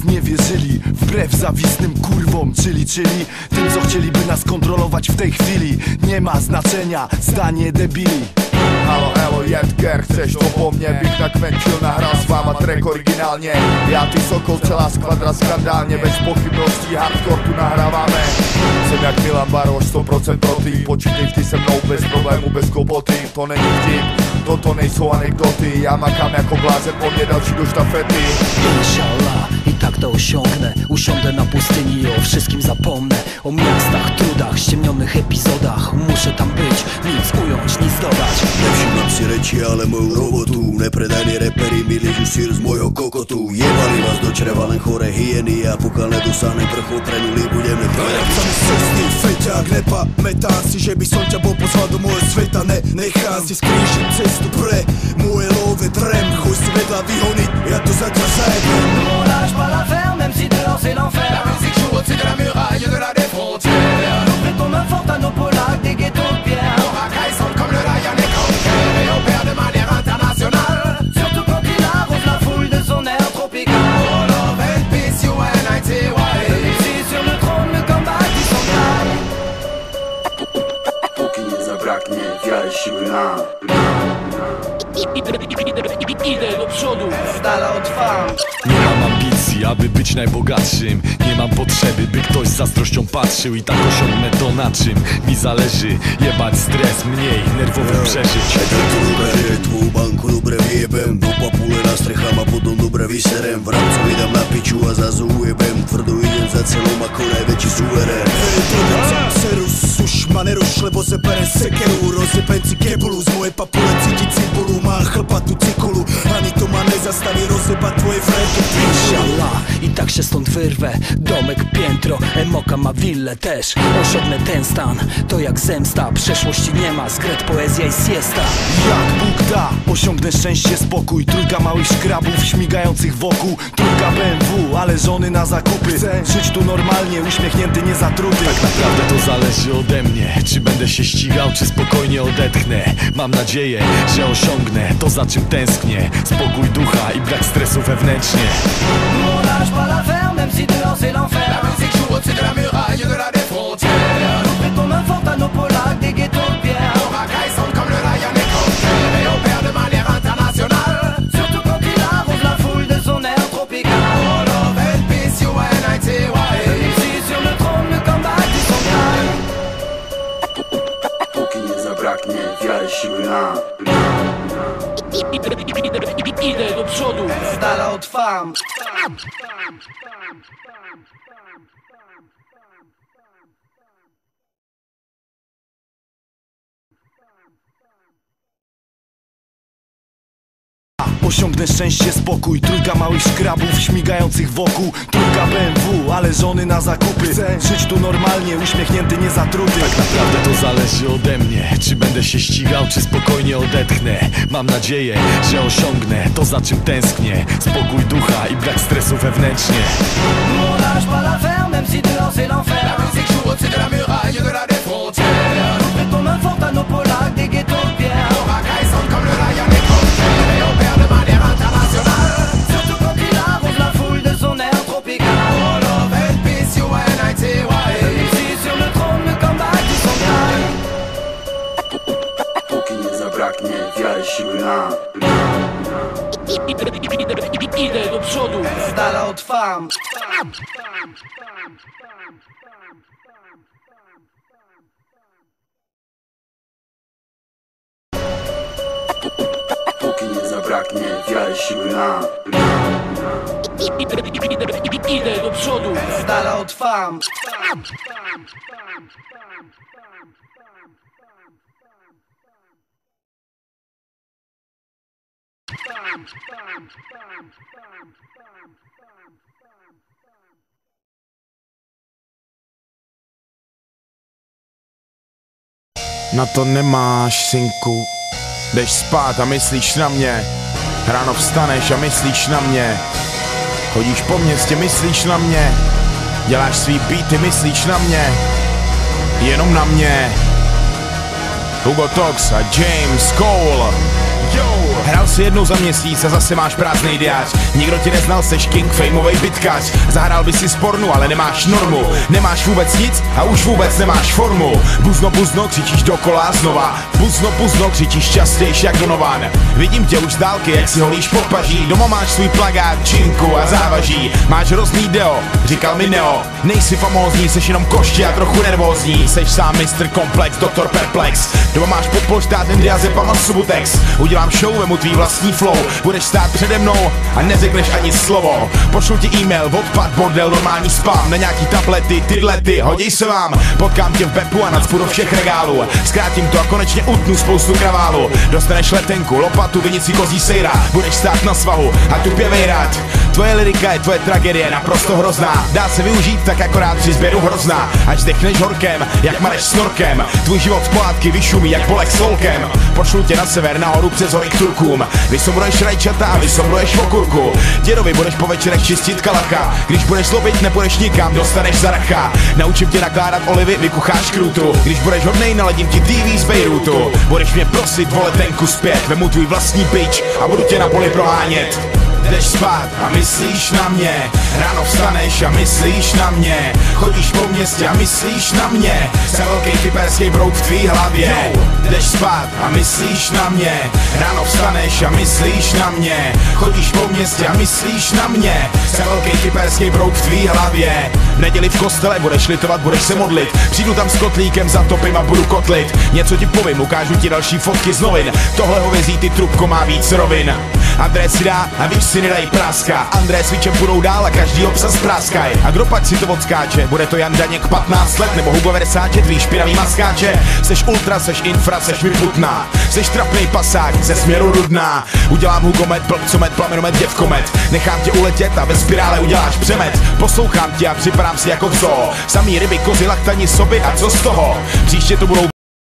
nie wierzyli, wbrew zawistnym kurwom, czyli tym, co chcieliby nas kontrolować w tej chwili. Nie ma znaczenia zdanie debili. Halo, elo, Jedger, chceš to po mně? Bych nakvenčil, nahrál s váma track originálně. Já, ty Sokol, celá skvadra skandálně. Bez pochybností hardcore tu nahráváme. Jsem jak Milan Baroš, 100% proti. Počítej vždy se mnou bez problému, bez koboty. To není vtip, toto nejsou anekdoty. Já makám jako blázen, po mně další do štafety. Inshallah, i tak to osiągnę. Usiądę na pustyni i o wszystkim zapomnę. O miastach, trudach, ściemnionych epizodach. Muszę tam być, nic ująć, nic dodać. Nevšimám si reči, ale moju robotu. Nepredajní repery mi ližu sír z mojho kokotu. Jebali vás do čreva len chore hyeny. A pokud nedosáhnem vrchol, prenulý budem neprojavit. Sam cestný feťák, nepamätám si, že by som ťa bol pozval do môjho sveta. Nechám si skrížiť cestu pre moje love trem. Chuj si vedľa vyhoniť, ja to zatiaľ zajebem. On lâche pas l'affaire, même si dehors c'est l'enfer. La musique joue au-dessus de la muraille de la des frontières. Nous prêtons main forte à nos polacs des ghettos de pierre. Nos racailles sentent comme le Ryan et Conquer et opèrent de manière internationale. Surtout quand il arrose la foule de son air tropical. Oh love and peace, UNITY. Ici sur le trône, le combat qui s'engage. Póki nie zabraknie wiary, siły nam. Idę do przodu, Z dala od fan. Nie mam ambicji, aby być najbogatszym. Nie mam potrzeby, by ktoś z zazdrością patrzył. I tak osiągnę to, na czym mi zależy. Jebać stres, mniej nerwowych przeżyć. Tento ukáže tvou banku dobre vyjebem. Do papule na strechám a potom dobre vyserem. V rámcu vydám na piču a zase ujebem. Tvrdo idem za celom ako najväčší suverén. Hej, dodám serus, už ma neruš, lebo zeberem sekeru. Rozjebem si kebulu, z mojej papule cítiť cibulu. Má chlpatú cikulu, ani to ma nezastaví rozjebať tvoje frajky. inshallah, i tak się stąd wyrwę. Domek, piętro, emoka ma willę też. Osiągnę ten stan, to jak zemsta. Przeszłości nie ma, skret, poezja i siesta. Jak Bóg da, osiągnę szczęście, spokój. Trójka małych szkrabów śmigających wokół. Trójka BMW, ale żony na zakupy. Chcę żyć tu normalnie, uśmiechnięty, nie zatruty. Tak naprawdę to zależy ode mnie. Czy będę się ścigał, czy spokojnie odetchnę. Mam nadzieję, że osiągnę to, za czym tęsknię. Spokój ducha i brak stresu wewnętrznie. On lâche pas l'affaire, même si dehors c'est l'enfer. La musique joue au-dessus de la muraille de la des frontières. Nous prêtons main forte à nos polacs des ghettos de pierre. Nos racailles sentent comme le Ryan et Conquer et opèrent de manière internationale. Surtout quand il arrose la foule de son air tropical. Oh love and peace, UNITY. Ici sur le trône, le combat qui s'engage. Póki nie zabraknie wiary, siły nam. Idę do przodu. Z dala od fan. Osiągnę szczęście, spokój. Trójka małych szkrabów śmigających wokół. Trójka BMW, ale żony na zakupy. Chcę żyć tu normalnie, uśmiechnięty, nie zatruty. Tak naprawdę to zależy ode mnie. Czy będę się ścigał, czy spokojnie odetchnę. Mam nadzieję, że osiągnę to, za czym tęsknię. Spokój ducha i brak stresu wewnętrznie. On lâche pas l'affaire, même si dehors c'est l'enfer. La musique joue au-dessus de la muraille de la des frontières. Nous prêtons main forte à nos polacs des ghettos de pierre. Nos racailles sentent comme le Ryan et Conquer et opèrent de manière internationale. Surtout quand il arrose la foule de son air tropical. Oh love and peace, UNITY. Ici sur le trône, le combat qui s'engage. Póki nie zabraknie wiary, siły nam. Idę do przodu. Z dala od fan. Póki nie zabraknie wiary, siły nam. Idę do przodu. Z dala od fan. Na to nemáš, synku. Jdeš spát a myslíš na mě. Ráno vstaneš a myslíš na mě. Chodíš po městě, myslíš na mě. Děláš svý beaty, myslíš na mě. Jenom na mě. Hugo Tox a James Cole. Yo! Hrál si jednou za měsíc a zase máš prázdnej diář. Nikdo tě neznal, seš king, fejmovej bitkař. Zahrál by si spornu, ale nemáš normu. Nemáš vůbec nic a už vůbec nemáš formu. Buzno, buzno, křičíš dokola znova. Buzno, buzno, křičíš častějš jak Donovan. Vidím tě už z dálky, jak si holíš po paží. Doma máš svůj plagát, činku a závaží. Máš hrozný deo, říkal mi Neo. Nejsi famózní, seš jenom koště a trochu nervózní. Seš sám Mr. Komplex, Dr. Perplex. Doma máš pod polštátem diazepam a Subutex. Udělám show, vemu tvý vlastní flow. Budeš stát přede mnou a neřekneš ani slovo. Pošlu ti e-mail, odpad, bordel, normální spam. Na nějaký tablety, tyhle ty, hodí se vám. Potkám tě v Bepu a nacpu do všech regálů. Zkrátím to a konečně utnu spoustu kraválu. Dostaneš letenku, lopatu, vinici kozí sejra. Budeš stát na svahu a tupě vejrat. Tvoje lirika je tvoje tragédie naprosto hrozná. Dá se využít tak akorát při sběru hrozná. Až zdechneš horkem, jak mareš snorkem. Tvůj život z pohádky vyšumí jak polek s volkem. Pošlu tě na sever, nahoru přes hory k Turkům. Vysomruješ rajčata a vysomruješ okurku. Dědovi budeš po večerech čistit kalacha. Když budeš zlobit, nepůjdeš nikam, dostaneš zaracha. Naučím tě nakládat olivy, vykucháš krůtu. Když budeš hodnej, naladím ti TV z Bejrútu. Budeš mě prosit o letenku zpět. Vemu tvůj vlastní bič a budu tě na poli prohánět. Jdeš spát a myslíš na mě. Ráno vstaneš a myslíš na mě. Chodíš po městě a myslíš na mě. Jsem velký kyperský brouk v tvý hlavě. Jdeš spát a myslíš na mě. Ráno vstaneš a myslíš na mě. Chodíš po městě a myslíš na mě. Jsem velký kyperský brouk v tvý hlavě. V neděli v kostele budeš litovat, budeš se modlit. Přijdu tam s kotlíkem, zatopím a budu kotlit. Něco ti povím, ukážu ti další fotky z novin. Tohle hovězí ty trubko má víc rovin. André si dá a víš si nedají práska. André s Vičem půjdou dál a každý obsa zpráskaj. A kdo pak si to odskáče? Bude to Jan Daněk 15 let nebo Hugo Versáče, tvý špinavý maskáče. Seš ultra, seš infra, seš mi putná. Seš trapnej pasák ze směru Rudná. Udělám Hugomet, blbcomet, plamenomet, děvkomet. Nechám tě uletět a ve spirále uděláš přemet. Poslouchám tě a připadám si jako zoo. Samý ryby, kozy, lachtani, soby a co z toho? Příště to budou